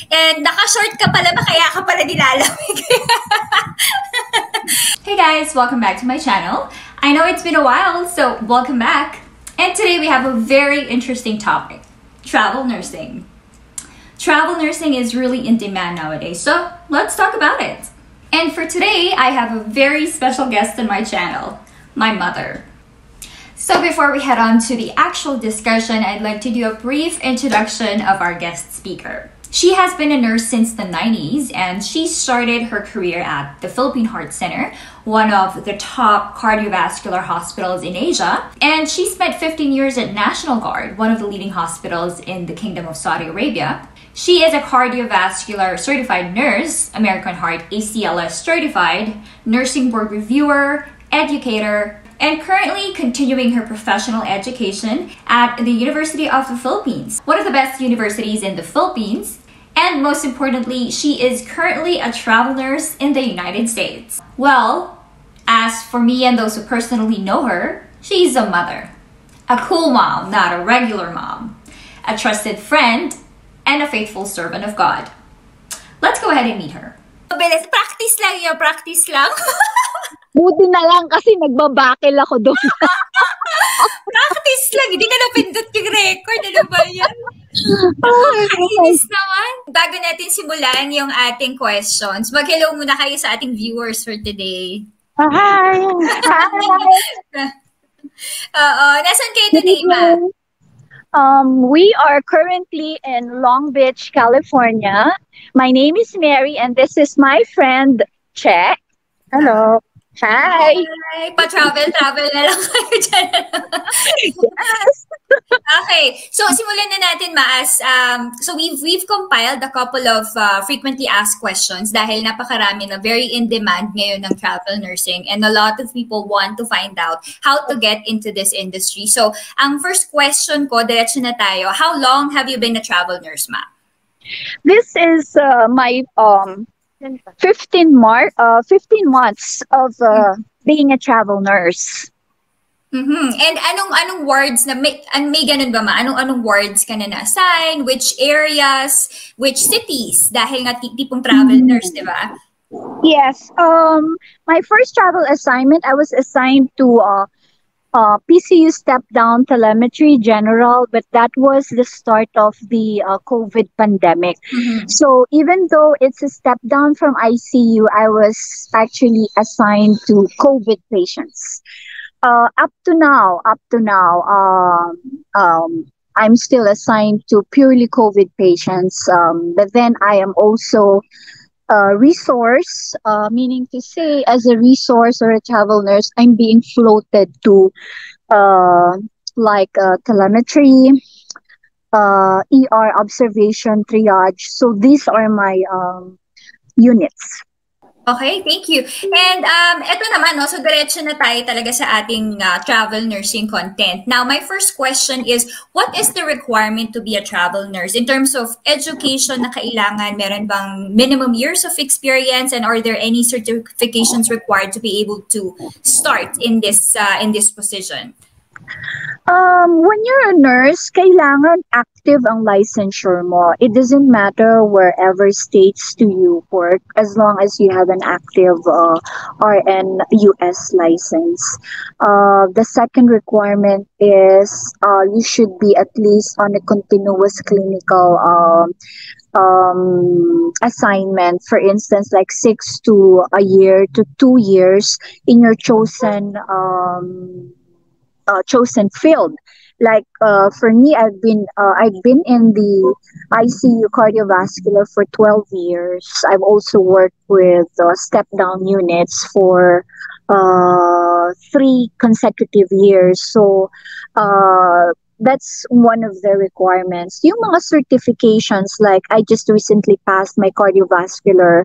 And naka-short ka pala ba kaya ka pala nilalamig? Hey guys, welcome back to my channel. I know it's been a while, so welcome back. And today we have a very interesting topic, travel nursing. Travel nursing is really in demand nowadays, so let's talk about it. And for today, I have a very special guest on my channel, my mother. So before we head on to the actual discussion, I'd like to do a brief introduction of our guest speaker. She has been a nurse since the 90s and she started her career at the Philippine Heart Center, one of the top cardiovascular hospitals in Asia. And she spent 15 years at National Guard, one of the leading hospitals in the Kingdom of Saudi Arabia. She is a cardiovascular certified nurse, American Heart ACLS certified, nursing board reviewer, educator, and currently continuing her professional education at the University of the Philippines, one of the best universities in the Philippines. And most importantly, she is currently a travel nurse in the United States. Well, as for me and those who personally know her, she's a mother. A cool mom, not a regular mom. A trusted friend, and a faithful servant of God. Let's go ahead and meet her. Bilis, practice lang yun, practice lang. Buti na lang kasi nagbabakil ako doon. Practice lang, hindi ka napindot yung record. Ano ba yan? Inis naman. Bago natin simulan yung ating questions, mag-hello muna kayo sa ating viewers for today. Hi! Nasaan kayo today, Ma? We are currently in Long Beach, California. My name is Mary and this is my friend, Che. Hello. Hi! Hi! Pa-travel na lang kayo dyan. Yes! Okay, so simulan na natin, Maas. So we've compiled a couple of frequently asked questions dahil napakarami na very in demand ngayon ng travel nursing and a lot of people want to find out how to get into this industry. So ang first question ko, diretso na tayo. How long have you been a travel nurse, Ma? This is my 15 months of being a travel nurse. Mm-hmm. And anong wards na may ganun ba, Ma? Anong wards ka na na-assign? Which areas? Which cities? Dahil nga tipong travel nurse, di ba? Yes. My first travel assignment, I was assigned to PCU step-down telemetry general, but that was the start of the COVID pandemic. Mm-hmm. So even though it's a step-down from ICU, I was actually assigned to COVID patients. Up to now, I'm still assigned to purely COVID patients. But then I am also resource, meaning to say, as a resource or a travel nurse, I'm being floated to telemetry, ER observation, triage. So these are my units. Okay, thank you. And eto naman, no, so diretso na tayo talaga sa ating travel nursing content. Now, my first question is, what is the requirement to be a travel nurse? In terms of education na kailangan, meron bang minimum years of experience and are there any certifications required to be able to start in this position? When you're a nurse, kailangan active ang licensure mo. It doesn't matter wherever states do you work as long as you have an active RN US license. The second requirement is you should be at least on a continuous clinical assignment, for instance, like 6 to a year to 2 years in your chosen field. Like for me, I've been in the ICU cardiovascular for 12 years. I've also worked with step down units for 3 consecutive years. So that's one of the requirements. Yung mga certifications, like I just recently passed my cardiovascular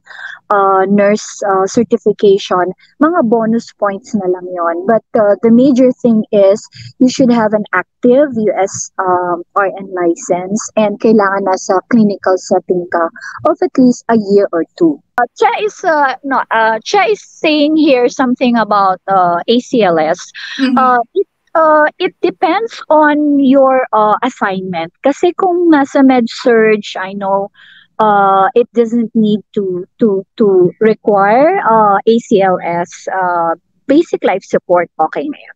nurse certification, mga bonus points na lang yon. But the major thing is you should have an active US RN license and kailangan nasa clinical setting ka of at least a year or 2. Che is saying here something about ACLS. Mm-hmm. It depends on your assignment. Kasi kung nasa med-surg, I know it doesn't need to require ACLS, basic life support, okay na yan.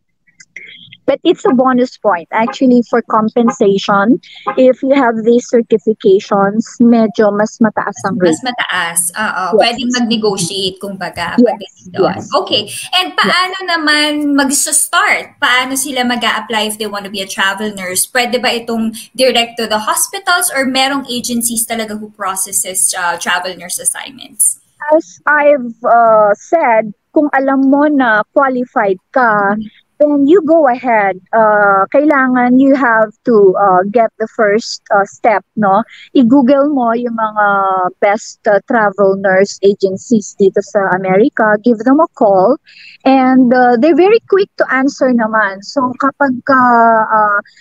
But it's a bonus point actually for compensation. If you have these certifications, medyo mas mataas ang Mas rate. mataas. Oo. Yes. Pwedeng mag-negotiate, kumbaga, Yes, pagdating doon. yes. Okay. And paano naman mag-start? Paano sila mag-a-apply if they want to be a travel nurse? Pwede ba itong direct to the hospitals or merong agencies talaga who processes travel nurse assignments? As I've said, kung alam mo na qualified ka, then you go ahead. Kailangan you have to get the first step, no? I-Google mo yung mga best travel nurse agencies dito sa Amerika. Give them a call. And they're very quick to answer naman. So kapag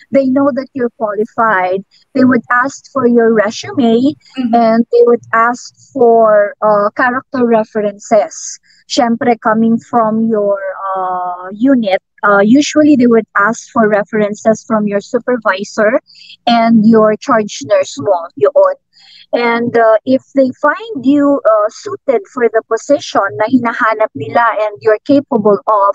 they know that you're qualified, they would ask for your resume and they would ask for character references. Syempre, coming from your unit, usually they would ask for references from your supervisor and your charge nurse mo, yun. And if they find you suited for the position na hinahanap nila and you're capable of,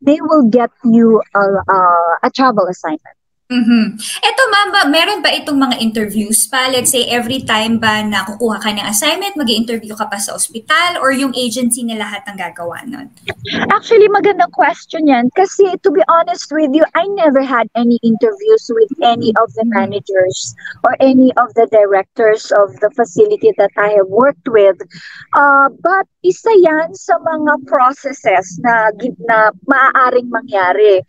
they will get you a travel assignment. Eto ma'am, meron ba itong mga interviews pa? Let's say every time ba na kukuha ka ng assignment, mag-i-interview ka pa sa ospital or yung agency na lahat ng gagawa nun? Actually, magandang question yan. Kasi to be honest with you, I never had any interviews with any of the managers or any of the directors of the facility that I have worked with. But isa yan sa mga processes na maaaring mangyari.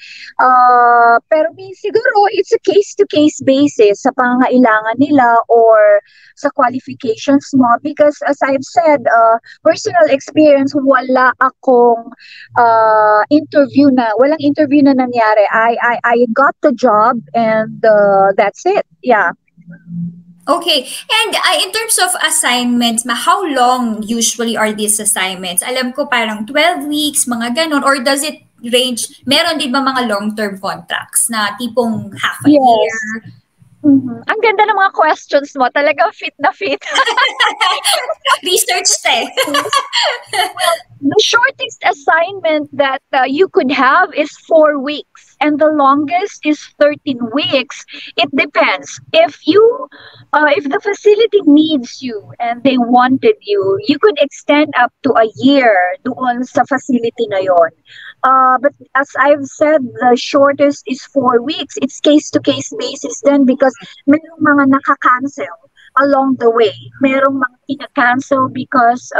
Pero siguro, it's a case-to-case basis sa pangangailangan nila or sa qualifications mo because as I've said, personal experience, walang interview na nangyari. I got the job and that's it. Yeah. Okay. And in terms of assignments, how long usually are these assignments? Alam ko parang 12 weeks, mga ganon, or does it range? Meron din ba mga long-term contracts na tipong half a year? Ang ganda ng mga questions mo. Talagang fit na fit. Research eh. The shortest assignment that you could have is 4 weeks. And the longest is 13 weeks. It depends. If the facility needs you and they wanted you, you could extend up to a year doon sa facility na yon. But as I've said, the shortest is 4 weeks. It's case-to-case basis then because merong mga nakakancel along the way. Merong mga kinakancel because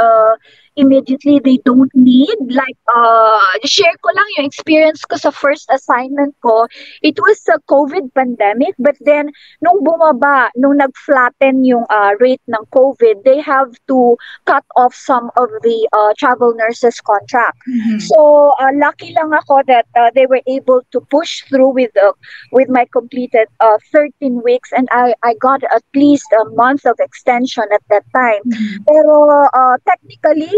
immediately they don't need. Like, share ko lang yung experience ko sa first assignment ko. It was a COVID pandemic, but then nung nag-flatten yung rate ng COVID, they have to cut off some of the travel nurses contract. So, lucky lang ako that they were able to push through with my completed 13 weeks and I got at least a month of extension at that time. Pero technically,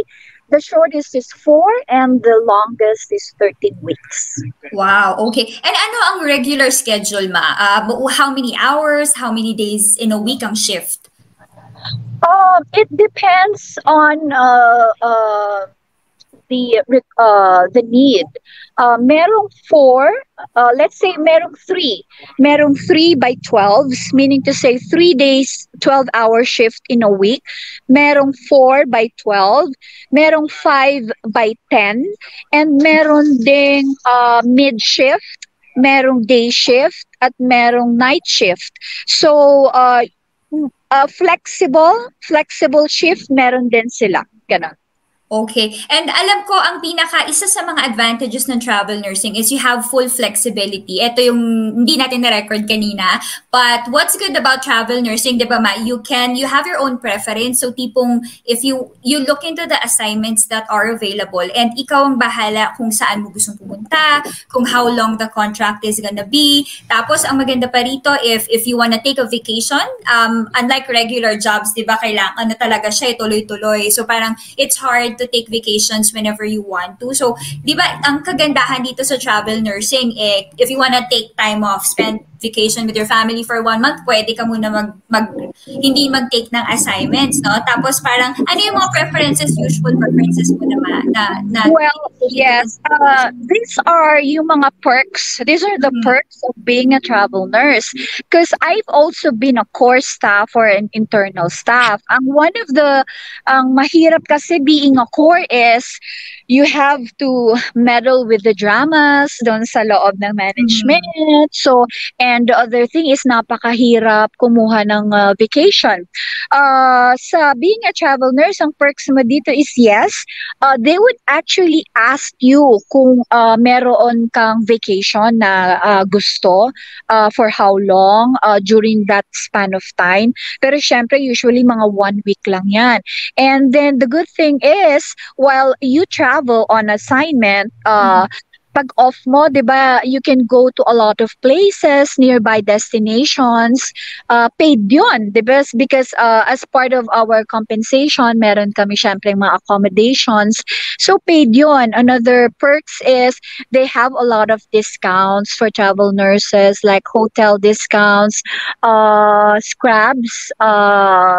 the shortest is 4 and the longest is 13 weeks. Wow, okay. And ano ang regular schedule, ma? How many hours, how many days in a week ang shift? It depends on the need. Merong 4, let's say merong 3. Merong 3 by 12s, meaning to say 3 days, 12-hour shift in a week. Merong 4 by 12. Merong 5 by 10. And meron ding mid-shift, merong day shift, at merong night shift. So, flexible shift, meron din sila. Ganon. Okay. And alam ko, isa sa mga advantages ng travel nursing is you have full flexibility. Ito yung hindi natin na-record kanina. But what's good about travel nursing, di ba ma, you have your own preference. So tipong, if you look into the assignments that are available and ikaw ang bahala kung saan mo gustong pumunta, kung how long the contract is gonna be. Tapos, ang maganda pa rito, if you wanna take a vacation, unlike regular jobs, di ba, kailangan na talaga siya tuloy-tuloy. So parang, it's hard afford to take vacations whenever you want to. So, di ba, ang kagandahan dito sa travel nursing, if you wanna take time off, spend vacation with your family for 1 month, pwede ka muna hindi mag-take ng assignments, no? Tapos parang, ano yung mga usual preferences mo naman Well, yes. These are yung mga perks. These are the perks of being a travel nurse. Because I've also been a core staff or an internal staff. One of the mahirap kasi being a core is you have to meddle with the dramas doon sa loob ng management. So, and the other thing is napakahirap kumuha ng vacation. Sa being a travel nurse, ang perks mo dito is yes, they would actually ask you kung meron kang vacation na gusto, for how long, during that span of time. Pero syempre, usually mga 1 week lang yan. And then the good thing is, while you travel on assignment, pag off mo, 'di ba, you can go to a lot of places, nearby destinations, paid 'yun, 'di ba? Because as part of our compensation, meron kami syempre mga accommodations. So paid 'yun. Another perks is they have a lot of discounts for travel nurses, like hotel discounts, scrubs,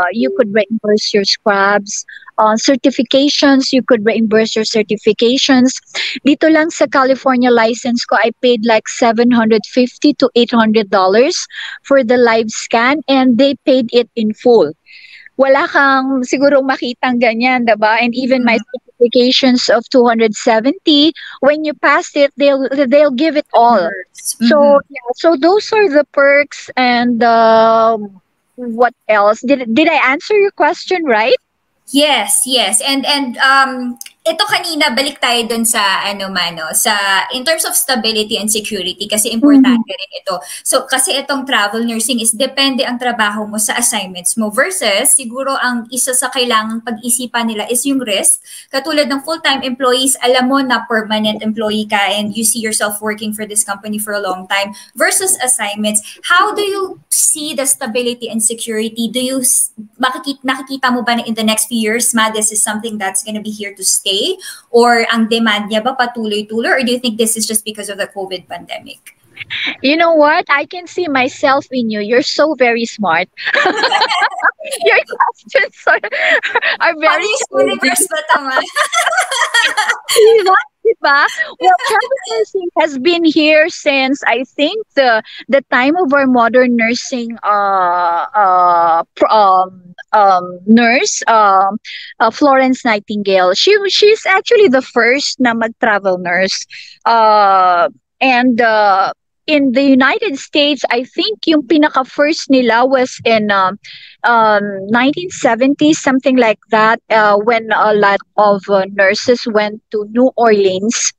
you could reimburse your scrubs. Certifications, you could reimburse your certifications. Dito lang sa California license ko, I paid like $750 to $800 for the live scan, and they paid it in full. Wala kang siguro makitang ganyan, diba? And even my certifications of 270, when you pass it, they'll give it all. So yeah, so those are the perks. And what else? Did I answer your question right? Yes. And ito kanina, balik tayo dun sa in terms of stability and security, kasi importante rin ito. So kasi itong travel nursing is depende ang trabaho mo sa assignments mo, versus siguro ang isa sa kailangang pag-isipan nila is yung risk. Katulad ng full-time employees, alam mo na permanent employee ka and you see yourself working for this company for a long time, versus assignments. How do you see the stability and security? Do you nakikita mo ba na in the next few years, this is something that's gonna be here to stay? Or ang demand niya ba patuloy-tuloy? Or do you think this is just because of the COVID pandemic? You know what? I can see myself in you. You're so very smart. Your questions are very universe ba tama? Diba? Well, travel nursing has been here since, I think, the time of our modern nursing nurse, Florence Nightingale. She's actually the first na mag-travel nurse. And in the United States, I think yung pinaka-first nila was in 1970s, something like that, when a lot of nurses went to New Orleans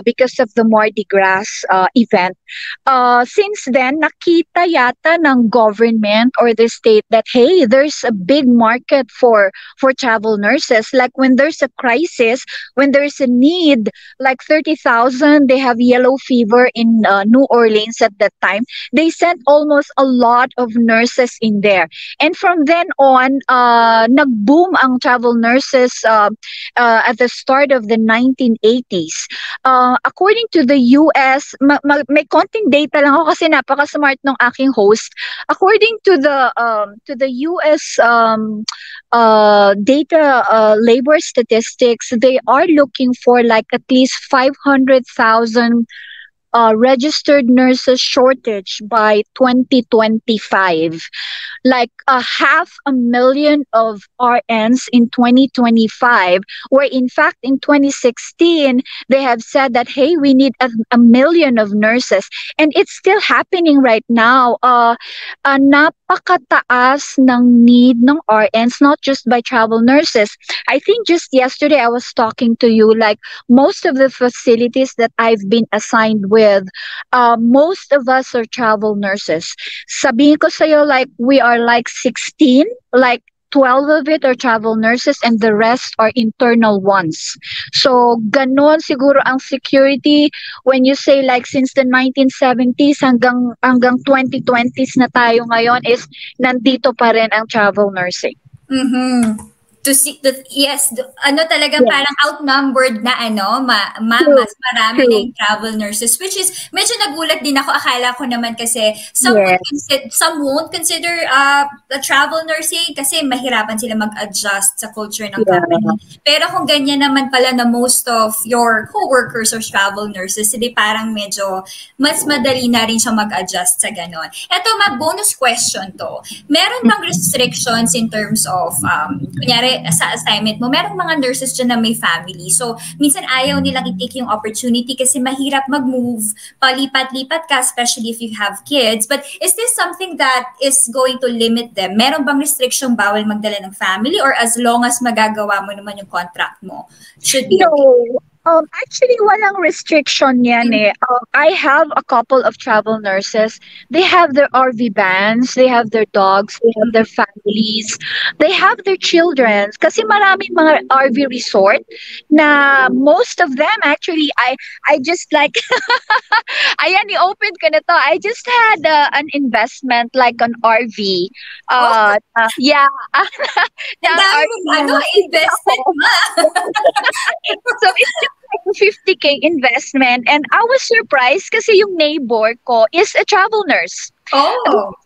because of the Mardi Gras event. Since then, nakita yata ng government or the state that, hey, there's a big market for travel nurses. Like when there's a crisis, when there's a need, like 30,000, they have yellow fever in New Orleans at that time. They sent almost a lot of nurses in there. And from then on, nag-boom ang travel nurses at the start of the 1980s. According to the US, may konting data lang ako kasi napaka-smart ng aking host. According to the US data, labor statistics, they are looking for like at least 500,000 registered nurses shortage by 2025. Like 500,000 of RNs in 2025, where in fact in 2016 they have said that, hey, we need a million of nurses, and it's still happening right now. Napakataas ng need ng RNs, not just by travel nurses. I think just yesterday I was talking to you, like most of the facilities that I've been assigned with, most of us are travel nurses. Sabihin ko sa'yo, like we are like 16, like 12 of it are travel nurses and the rest are internal ones. So, ganon siguro ang security when you say like since the 1970s hanggang 2020s na tayo ngayon is nandito pa rin ang travel nursing. Mm-hmm. to see that yes ano talaga Yeah, parang outnumbered na ano true, mas marami na true. yung travel nurses, which is medyo nagulat din ako. Akala ko naman kasi Yes, some won't consider the travel nursing kasi mahirapan sila mag-adjust sa culture ng yeah, company, pero kung ganyan naman pala na most of your coworkers or travel nurses, hindi parang medyo mas madali na rin siya mag-adjust sa ganon. Eto, bonus question to. Meron bang restrictions in terms of, kunyari, sa assignment mo, merong mga nurses dyan na may family. So, minsan ayaw nilang i-take yung opportunity kasi mahirap mag-move, palipat-lipat ka, especially if you have kids. But is this something that is going to limit them? Meron bang restriction bawal magdala ng family, or as long as magagawa mo naman yung contract mo, should be okay? no. Actually, walang restriction yan eh. I have a couple of travel nurses. They have their RV vans, they have their dogs, they have their families, they have their children. Kasi maraming mga RV resort na most of them actually, I just like, ayan, i-open ko na to. I just had an investment like an RV. Oh, Yeah, ang na dami RV mong ano, investment ma. So it's just like a 50K investment, and I was surprised kasi yung neighbor ko is a travel nurse. Oh.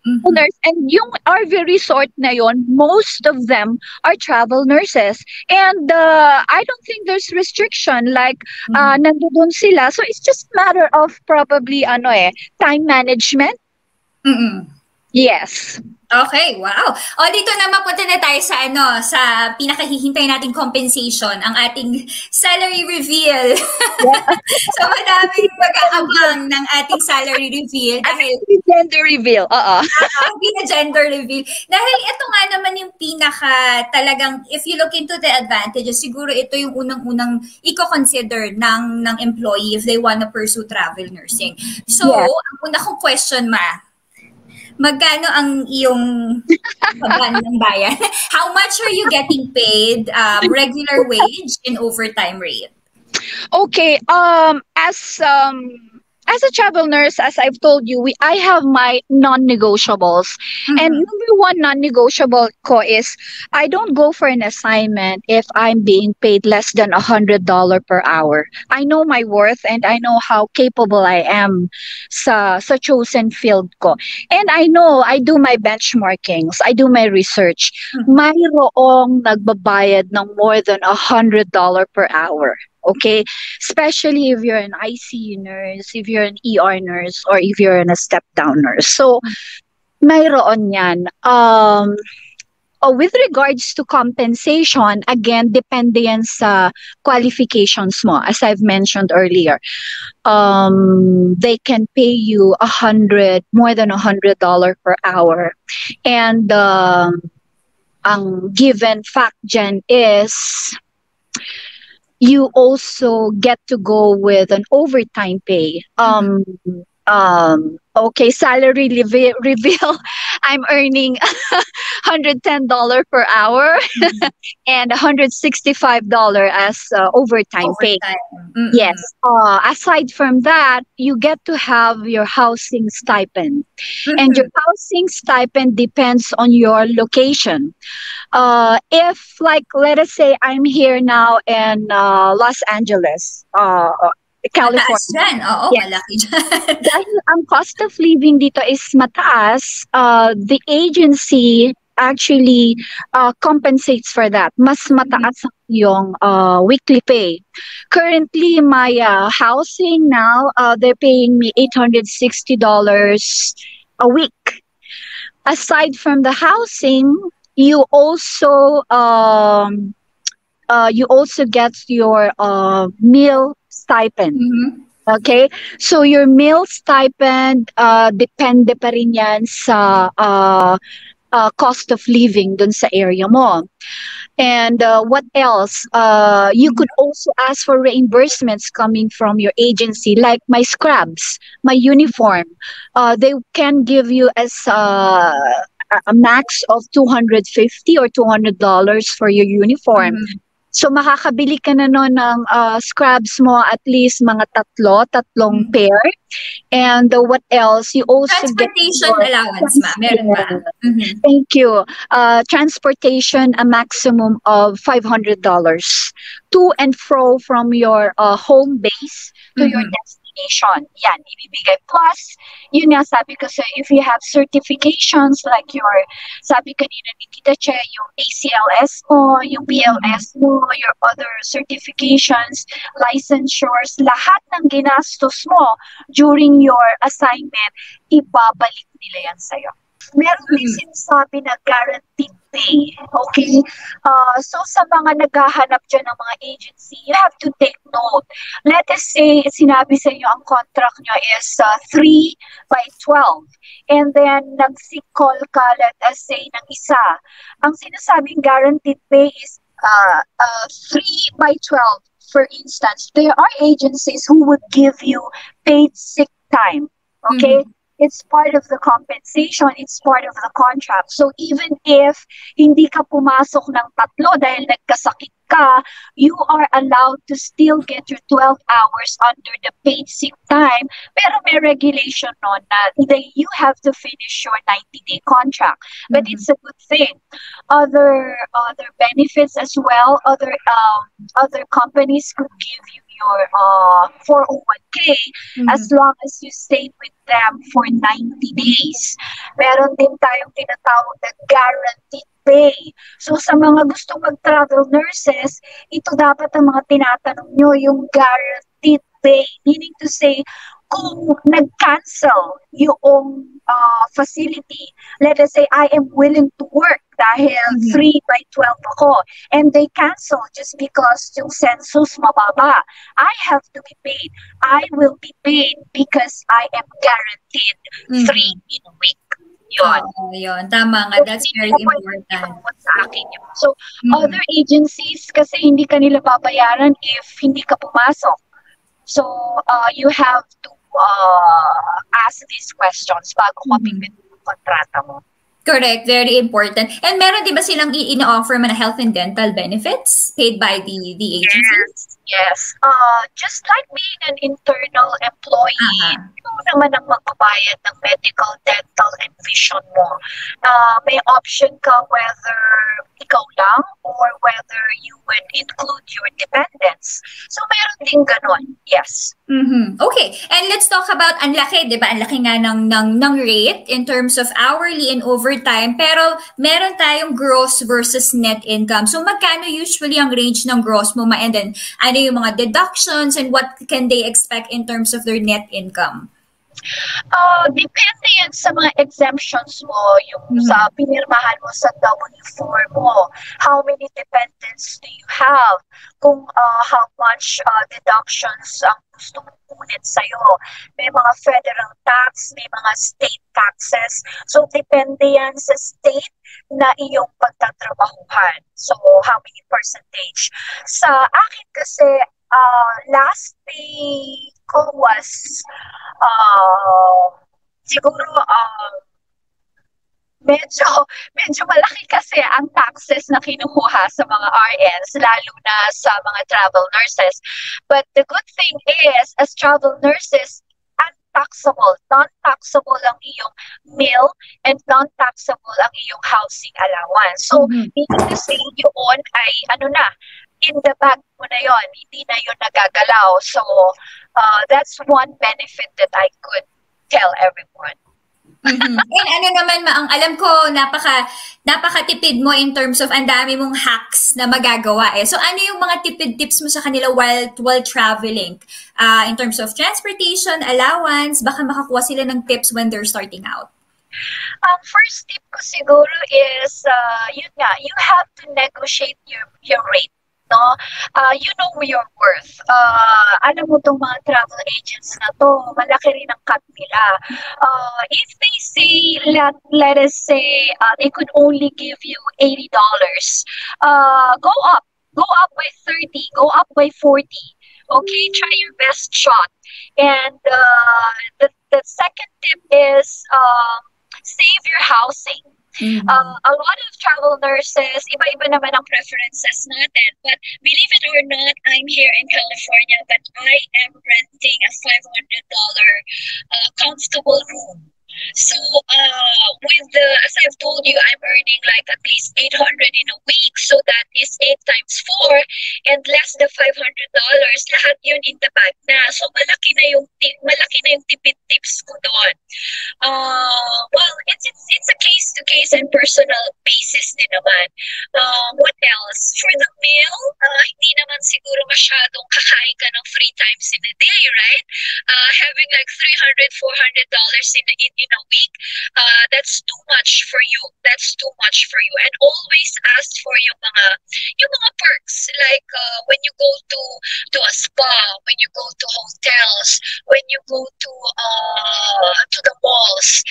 Travel nurse, and yung RV resort na yon, most of them are travel nurses. And I don't think there's restriction like nandoon sila. So it's just matter of probably time management. Mm-mm. Yes. Okay, wow. O dito naman punta na tayo sa sa pinakahihintay nating compensation, ang ating salary reveal. So madaming mag-aabang ng ating salary reveal dahil Gender reveal. gender reveal. Dahil ito nga naman yung pinaka talagang, if you look into the advantages, siguro ito yung unang-unang i-consider ng employee if they wanna pursue travel nursing. So, Yes. ang una kong question magkano ang iyong paban ng bayan? How much are you getting paid, regular wage and overtime rate? Okay. As a travel nurse, as I've told you, I have my non-negotiables. And number one non-negotiable ko is I don't go for an assignment if I'm being paid less than $100 per hour. I know my worth and I know how capable I am sa chosen field ko. And I know I do my benchmarkings, I do my research. Mayroong nagbabayad ng more than $100 per hour. Okay, especially if you're an ICU nurse, if you're an ER nurse, or if you're a step down nurse. So, mayroon yan. With regards to compensation, again, depende yan sa qualifications mo. As I've mentioned earlier, they can pay you more than $100 per hour. And ang given fact dyan is you also get to go with an overtime pay. Okay, salary reveal. I'm earning $110 per hour and $165 as overtime pay. Yes. Aside from that, you get to have your housing stipend. And your housing stipend depends on your location. If, like, let us say I'm here now in Los Angeles, California. Mataas dyan. Oo, Yes. malaki dyan. Dahil ang cost of living dito is mataas, the agency actually compensates for that. Mas mataas ang yung weekly pay. Currently, my housing now, they're paying me $860 a week. Aside from the housing, you also get your meal stipend. Okay? So your meal stipend, depende pa rin yan sa cost of living dun sa area mo. And what else? You could also ask for reimbursements coming from your agency, like my scrubs, my uniform. They can give you as a max of $250 or $200 for your uniform. So makakabili ka na nun ng scrubs mo at least mga tatlong pair. And what else? You also get Transportation your allowance, ma'am. Meron ba? Mhm. Thank you. Transportation, a maximum of $500 to and fro from your home base to your destination. Yan, ibibigay. Plus, yun nga sabi ko sa'yo, if you have certifications like your, sabi kanina ni Tita Che, yung ACLS mo, yung BLS mo, your other certifications, licensures, lahat ng ginastos mo during your assignment, ibabalik nila yan sa'yo. Meron din sinasabi na guaranteed pay. Okay? So sa mga naghahanap dyan ng mga agency, you have to take note. Let us say, sinabi sa inyo ang contract nyo is 3/12. And then, nag-sick call ka, let us say, ng isa. Ang sinasabing guaranteed pay is 3/12. For instance, there are agencies who would give you paid sick time. Okay? It's part of the compensation, it's part of the contract. So even if hindi ka pumasok ng 3 dahil nagkasakit ka, you are allowed to still get your 12 hours under the paid sick time. Pero may regulation no na you have to finish your 90-day contract. But it's a good thing. Other benefits as well, other companies could give you your 401k as long as you stay with them for 90 days. Meron din tayong tinatawag na guaranteed pay. So sa mga gustong mag-travel nurses, ito dapat ang mga tinatanong nyo, yung guaranteed pay. Meaning to say, kung nag-cancel yung facility, let us say, I am willing to work dahil 3/12 ako, and they cancel just because yung census mababa, I have to be paid. I will be paid because I am guaranteed 3 in a week. Yun. Yun. Tama nga. That's very important. Sa akin yun. So, other agencies, kasi hindi ka nila babayaran if hindi ka pumasok. So, you have to ask these questions bago mapipit yung kontrata mo. Correct. Very important. And meron di ba silang ina-offer man health and dental benefits paid by the agencies? Yes. Just like being an internal employee, ikaw naman ang magbabayad ng medical, dental, and vision mo. May option ka whether ikaw lang or whether you would include your dependents. So, meron din ganon. Yes. Okay. And let's talk about, ang laki, di ba? Ang laki nga ng rate in terms of hourly and overtime. Pero meron tayong gross versus net income. So, magkano usually ang range ng gross mo? And then, ano yung mga deductions and what can they expect in terms of their net income? Depende yan sa mga exemptions mo, yung sa pinirmahan mo sa W-4 mo. How many dependents do you have? Kung how much deductions ang gusto mong punit sa'yo. May mga federal tax, may mga state taxes. So, depende yan sa state na iyong pagtatrabahuhan. So, how many percentage? Sa akin kasi, last pay ko was siguro medyo malaki kasi ang taxes na kinukuha sa mga RNs, lalo na sa mga travel nurses. But the good thing is, as travel nurses, untaxable, non-taxable ang iyong meal and non-taxable ang iyong housing allowance. So, meaning to say yun ay in the bag mo na yon, hindi na yun nagagalaw. So, that's one benefit that I could tell everyone. And ano naman, ang alam ko, napakatipid mo in terms of ang dami mong hacks na magagawa eh. So, ano yung mga tipid tips mo sa kanila while traveling? In terms of transportation, allowance, baka makakuha sila ng tips when they're starting out. First tip ko siguro is, you have to negotiate your rate. No, you know your worth. Alam mo tong mga travel agents na to, malaki rin ang cut nila. If they say, let us say, they could only give you $80, go up by 30, go up by 40. Okay, try your best shot. And the second tip is save your housing Mm-hmm. A lot of travel nurses, iba-iba naman ang preferences natin. But believe it or not, I'm here in California, but I am renting a $500 comfortable room. So, with the, as I've told you, I'm earning like at least 800 in a week. So that is 8 times 4 and less the $500. Lahat yun in the bag na. So, malaki na yung tipid-tips ko doon. Well, it's a case to case and personal basis din naman. What else? For the meal, hindi naman siguro masyadong kakain ka ng 3 times in a day, right? Having like $300, $400 in a week, that's too much for you. That's too much for you. And always ask for yung mga perks, like when you go to a spa, when you go to hotels, when you go to the malls.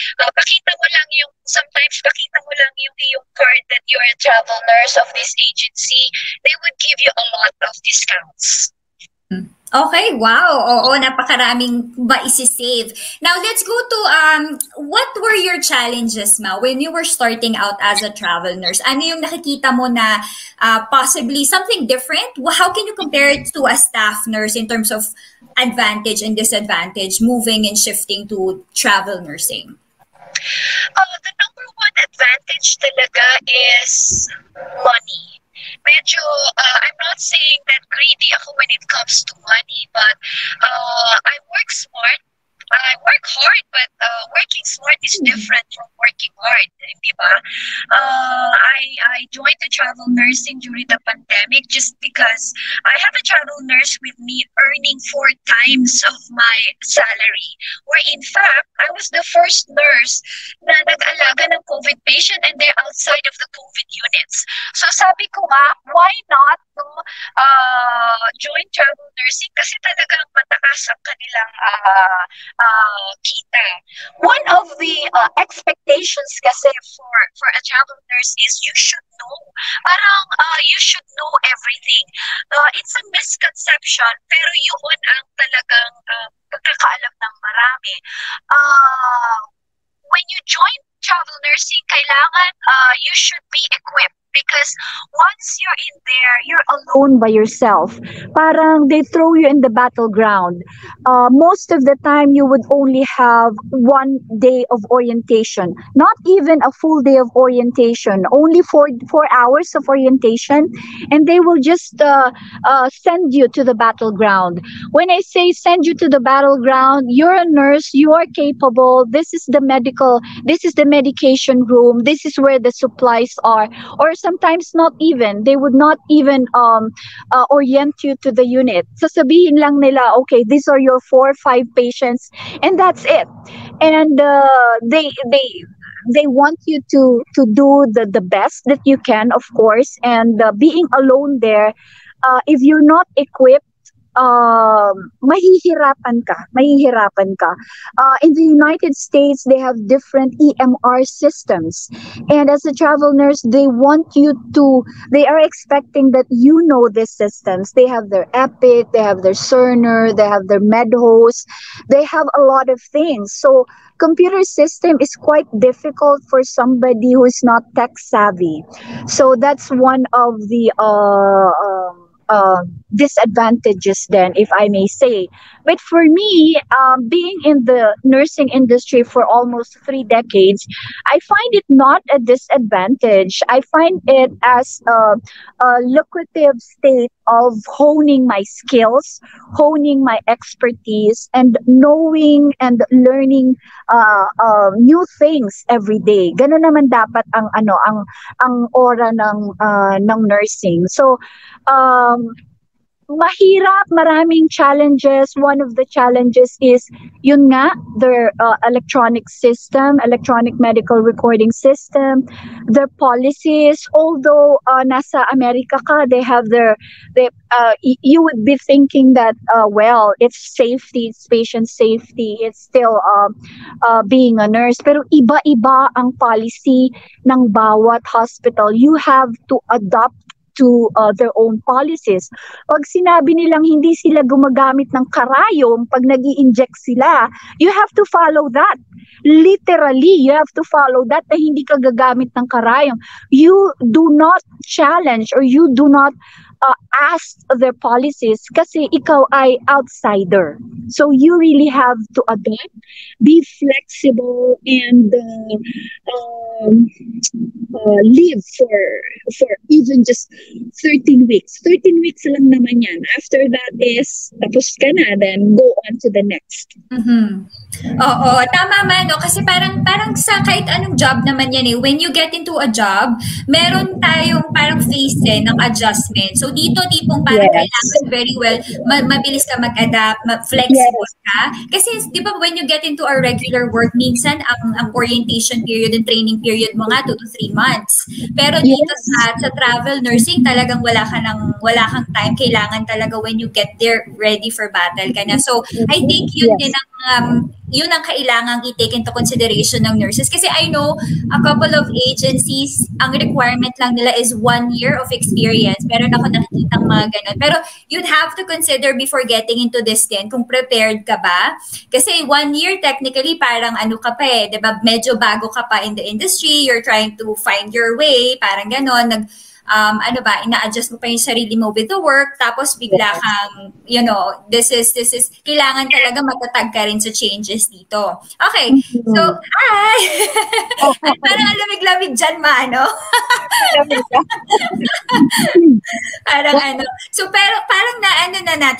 Sometimes pakita mo lang yung iyong card that you're a travel nurse of this agency. They would give you a lot of discounts. Okay, wow. Oo, napakaraming maisi-save. Now, let's go to what were your challenges, Ma, when you were starting out as a travel nurse? Ano yung nakikita mo na possibly something different? How can you compare it to a staff nurse in terms of advantage and disadvantage moving and shifting to travel nursing? The number one advantage talaga is money. Medyo, I'm not saying that greedy ako when it comes to money, but I work smart. I work hard, but working smart is different from working hard, di ba? I joined the travel nursing during the pandemic just because I have a travel nurse with me earning 4 times of my salary. Where in fact, I was the first nurse na nag-alaga ng COVID patient and they're outside of the COVID units. So sabi ko nga, why not join travel nursing kasi talagang matakas ang kanilang kita. One of the expectations kasi for a travel nurse is you should know. Parang you should know everything. It's a misconception pero yun ang talagang pagkakaalam ng marami. When you join travel nursing, kailangan you should be equipped. Because once you're in there, you're alone by yourself. Parang they throw you in the battleground. Most of the time, you would only have 1 day of orientation. Not even a full day of orientation. Only 4 hours of orientation. And they will just send you to the battleground. When I say send you to the battleground, you're a nurse, you are capable. This is the medication room. This is where the supplies are. Or sometimes not even. They would not even orient you to the unit. Sasabihin lang nila, okay, these are your 4 or 5 patients, and that's it. And they want you to do the best that you can, of course. And being alone there, if you're not equipped, mahihirapan ka. In the United States, they have different EMR systems. And as a travel nurse, they are expecting that you know these systems. They have their Epic, they have their Cerner, they have their MedHost. They have a lot of things. So computer system is quite difficult for somebody who is not tech savvy. So that's one of the disadvantages then, if I may say. But for me, being in the nursing industry for almost 3 decades, I find it not a disadvantage. I find it as a lucrative state of honing my skills, honing my expertise, and knowing and learning new things every day. Ganun naman dapat ang aura ng nursing. So mahirap, maraming challenges. One of the challenges is yun nga, their electronic medical recording system, their policies. Although nasa Amerika ka, you would be thinking that well, it's safety, it's patient safety, it's still being a nurse. Pero iba-iba ang policy ng bawat hospital. You have to adopt to their own policies. Pag sinabi nilang hindi sila gumagamit ng karayom pag nag-i-inject sila, you have to follow that. Literally, you have to follow that na hindi ka gagamit ng karayom. You do not challenge or you do not ask their policies kasi ikaw ay outsider. So you really have to adapt, be flexible, and live for even just 13 weeks. 13 weeks lang naman yan. After that is, tapos ka na, then go on to the next. Mm-hmm. Oo, tama man, no? Kasi parang sa kahit anong job naman yan eh. When you get into a job, meron tayong parang phase ng adjustment. So dito tipong parang kailangan very well, mabilis ka mag-adapt, flexible ka. Kasi di ba when you get into a regular work, minsan ang orientation period and training period mo nga 2 to 3 months. Pero dito sa travel nursing, talagang wala kang time. Kailangan talaga when you get there, ready for battle ka na. So I think yun din yun ang kailangang i-take into consideration ng nurses. Kasi I know a couple of agencies, ang requirement lang nila is 1 year of experience. Pero ako nakikita mga ganun. Pero you'd have to consider before getting into this din kung prepared ka ba. Kasi 1 year technically parang ano ka pa eh, di ba? Medyo bago ka pa in the industry, you're trying to find your way, parang ganon, ina-adjust mo pa yung sarili mo with the work, tapos bigla kang, this is, kailangan talaga matatag ka rin sa changes dito. Okay, so, parang ang lamig-lamig dyan, no? So, pero parang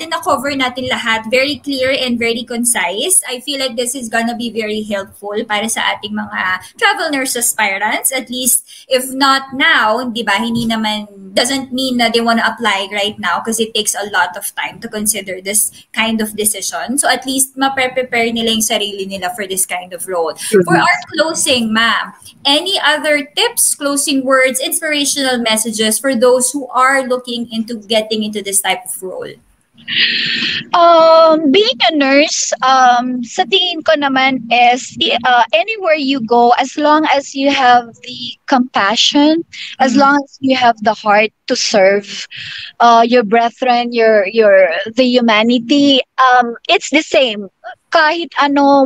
na-cover natin lahat, very clear and very concise. I feel like this is gonna be very helpful para sa ating mga travel nurse aspirants, at least, if not now, di ba, hindi naman, doesn't mean that they want to apply right now because it takes a lot of time to consider this kind of decision. So at least ma-prepare nila yung sarili nila for this kind of role. For our closing, ma'am, any other tips, closing words, inspirational messages for those who are looking into getting into this type of role? Being a nurse, sa tingin ko naman is anywhere you go, as long as you have the compassion, as long as you have the heart to serve your brethren, the humanity, it's the same. Kahit ano,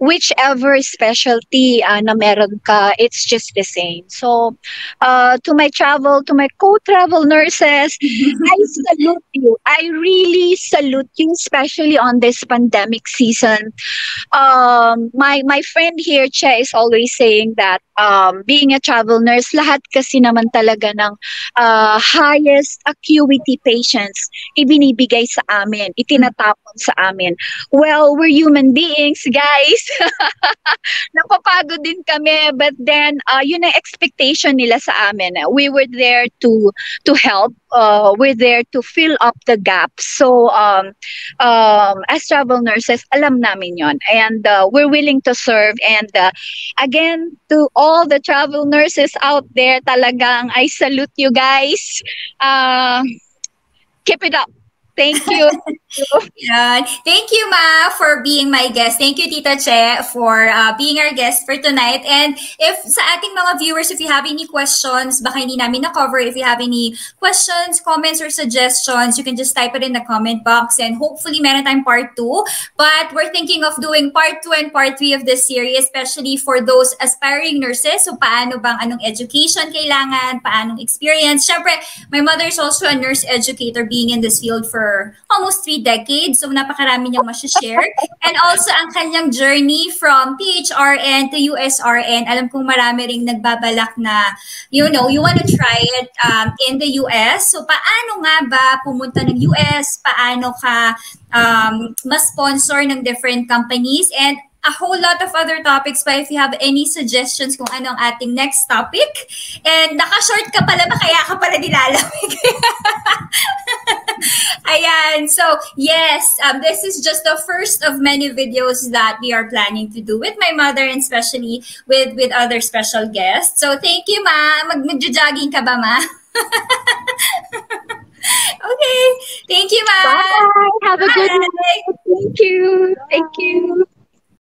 whichever specialty na meron ka, it's just the same. So, to my co-travel nurses, I salute you. I really salute you, especially on this pandemic season. My friend here, Che, is always saying that being a travel nurse, lahat kasi naman talaga ng highest acuity patients ibinibigay sa amin, itinatapon sa amin. Well, we're human beings, guys. Napapagod din kami, but then yun ang expectation nila sa amin. We were there to help. We're there to fill up the gaps. So as travel nurses, alam namin yon, and we're willing to serve. And again, to all the travel nurses out there, talagang I salute you guys. Keep it up. Thank you. Yeah. Thank you, Ma, for being my guest. Thank you, Tita Che, for being our guest for tonight. And if sa ating mga viewers, if you have any questions, baka hindi namin na-cover, if you have any questions, comments, or suggestions, you can just type it in the comment box, and hopefully meron tayong part 2. But we're thinking of doing part 2 and part 3 of this series, especially for those aspiring nurses. So paano bang, anong education kailangan, paanong experience. Syempre, my mother is also a nurse educator, being in this field for almost 3 decades. So, napakarami niyang share. And also, ang kanyang journey from PHRN to USRN. Alam kong marami ring nagbabalak na, you want to try it in the US. So, paano nga ba pumunta ng US? Paano ka ma-sponsor ng different companies? And a whole lot of other topics pa if you have any suggestions kung ano ang ating next topic. And naka-short ka pala ba? Kaya ka pala nilalamig. Ayan. So, yes, this is just the first of many videos that we are planning to do with my mother, and especially with other special guests. So, thank you, Ma. Mag-jogging ka ba, Ma? Okay. Thank you, Ma. Bye. Have a good night. Thank you. Thank you.